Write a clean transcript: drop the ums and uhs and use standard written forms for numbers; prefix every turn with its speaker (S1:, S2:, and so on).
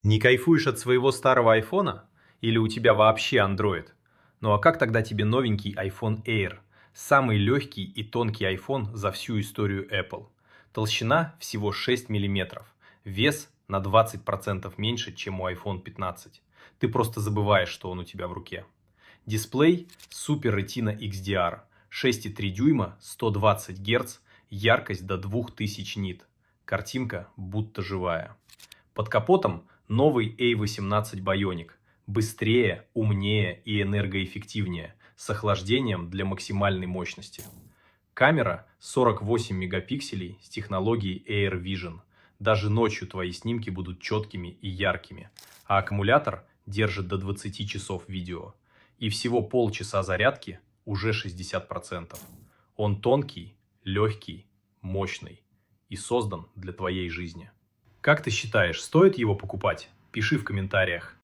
S1: Не кайфуешь от своего старого айфона? Или у тебя вообще Android? Ну а как тогда тебе новенький iPhone Air? Самый легкий и тонкий iPhone за всю историю Apple. Толщина всего 6 миллиметров. Вес на 20% меньше, чем у iPhone 15. Ты просто забываешь, что он у тебя в руке. Дисплей Super Retina XDR. 6,3 дюйма, 120 Гц, яркость до 2000 нит. Картинка будто живая. Под капотом новый A18 Bionic. Быстрее, умнее и энергоэффективнее, с охлаждением для максимальной мощности. Камера 48 мегапикселей с технологией Air Vision. Даже ночью твои снимки будут четкими и яркими. А аккумулятор держит до 20 часов видео. И всего полчаса зарядки уже 60%. Он тонкий, легкий, мощный и создан для твоей жизни. Как ты считаешь, стоит его покупать? Пиши в комментариях.